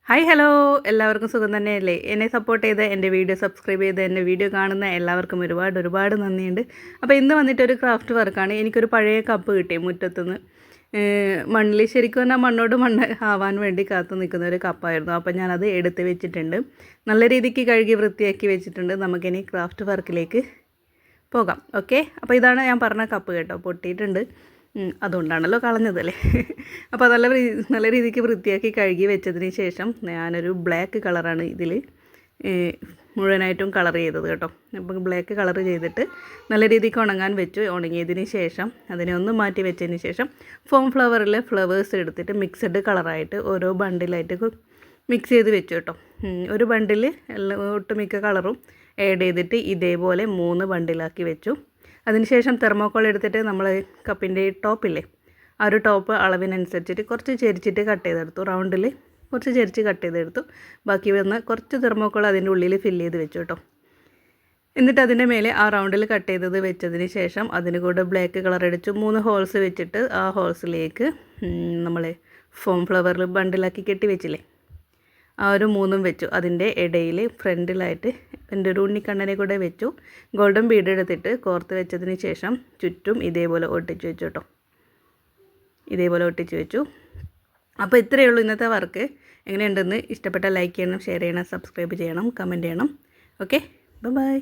Hi hello എല്ലാവർക്കും സുഖം തന്നെയല്ലേ? എന്നെ സപ്പോർട്ട് ചെയ്ത് എൻ്റെ വീഡിയോ സബ്സ്ക്രൈബ് ചെയ്ത് എൻ്റെ വീഡിയോ കാണുന്ന എല്ലാവർക്കും ഒരുപാട് നന്ദിയുണ്ട്. അപ്പോൾ ഇന്ന് വന്നിട്ടൊരു ക്രാഫ്റ്റ് വർക്കാണ്. എനിക്കൊരു പഴയ കപ്പ് കിട്ടി മുറ്റത്തുനിന്ന്. മണ്ണിൽ ശരിക്കും പറഞ്ഞാൽ മണ്ണോട് മണ്ണ് ആവാൻ വേണ്ടി കാത്തു നിൽക്കുന്ന ഒരു കപ്പായിരുന്നു. അപ്പോൾ ഞാനത് എടുത്ത് വെച്ചിട്ടുണ്ട്. നല്ല രീതിക്ക് കഴുകി വൃത്തിയാക്കി വെച്ചിട്ടുണ്ട്. നമുക്കിനി ക്രാഫ്റ്റ് വർക്കിലേക്ക് പോകാം. ഓക്കെ, അപ്പോൾ ഇതാണ് ഞാൻ പറഞ്ഞ കപ്പ് കേട്ടോ. പൊട്ടിയിട്ടുണ്ട്, അതുകൊണ്ടാണല്ലോ കളഞ്ഞതല്ലേ. അപ്പോൾ നല്ല രീതിക്ക് വൃത്തിയാക്കി കഴുകി വെച്ചതിന് ശേഷം ഞാനൊരു ബ്ലാക്ക് കളറാണ് ഇതിൽ മുഴുവനായിട്ടും കളർ ചെയ്തത് കേട്ടോ. അപ്പം ബ്ലാക്ക് കളർ ചെയ്തിട്ട് നല്ല രീതിക്ക് ഉണങ്ങാൻ വെച്ചു. ഉണങ്ങിയതിന് ശേഷം അതിനെ ഒന്ന് മാറ്റി വെച്ചതിന് ശേഷം ഫോം ഫ്ലവറിലെ ഫ്ലവേഴ്സ് എടുത്തിട്ട് മിക്സഡ് കളറായിട്ട് ഓരോ ബണ്ടിലായിട്ട് മിക്സ് ചെയ്ത് വെച്ചു കേട്ടോ. ഒരു ബണ്ടിൽ ഒട്ടുമിക്ക കളറും ആഡ് ചെയ്തിട്ട് ഇതേപോലെ 3 ബണ്ടിലാക്കി വെച്ചു. അതിനുശേഷം തെർമോക്കോൾ എടുത്തിട്ട് നമ്മൾ കപ്പിൻ്റെ ടോപ്പില്ലേ, ആ ഒരു ടോപ്പ് അളവിനനുസരിച്ചിട്ട് കുറച്ച് ചെരിച്ചിട്ട് കട്ട് ചെയ്തെടുത്തു. റൗണ്ടിൽ കുറച്ച് ചെരിച്ച് കട്ട് ചെയ്തെടുത്തു. ബാക്കി വന്ന് കുറച്ച് തെർമോക്കോൾ അതിൻ്റെ ഉള്ളിൽ ഫില്ല് ചെയ്ത് വെച്ചു കേട്ടോ. എന്നിട്ട് അതിൻ്റെ മേലെ ആ റൗണ്ടിൽ കട്ട് ചെയ്തത് വെച്ചതിന് ശേഷം അതിന് കൂടെ ബ്ലാക്ക് കളർ അടിച്ചു 3 ഹോൾസ് വെച്ചിട്ട് ആ ഹോൾസിലേക്ക് നമ്മൾ ഫോം ഫ്ലവറിൽ ബണ്ടിലാക്കി കെട്ടി വെച്ചില്ലേ, ആ ഒരു 3ഉം വെച്ചു. അതിൻ്റെ ഇടയിൽ ഫ്രണ്ടിലായിട്ട് എൻ്റെ ഒരു ഉണ്ണിക്കണ്ണനെ കൂടെ വെച്ചു. ഗോൾഡൻ ബീഡ് എടുത്തിട്ട് കോർത്ത് വെച്ചതിന് ശേഷം ചുറ്റും ഇതേപോലെ ഒട്ടിച്ച് വെച്ചു കേട്ടോ. ഇതേപോലെ ഒട്ടിച്ച് വെച്ചു. അപ്പോൾ ഇത്രയേ ഉള്ളൂ ഇന്നത്തെ വർക്ക്. എങ്ങനെയുണ്ടെന്ന് ഇഷ്ടപ്പെട്ടാൽ ലൈക്ക് ചെയ്യണം, ഷെയർ ചെയ്യണം, സബ്സ്ക്രൈബ് ചെയ്യണം, കമൻറ്റ് ചെയ്യണം. Okay, by.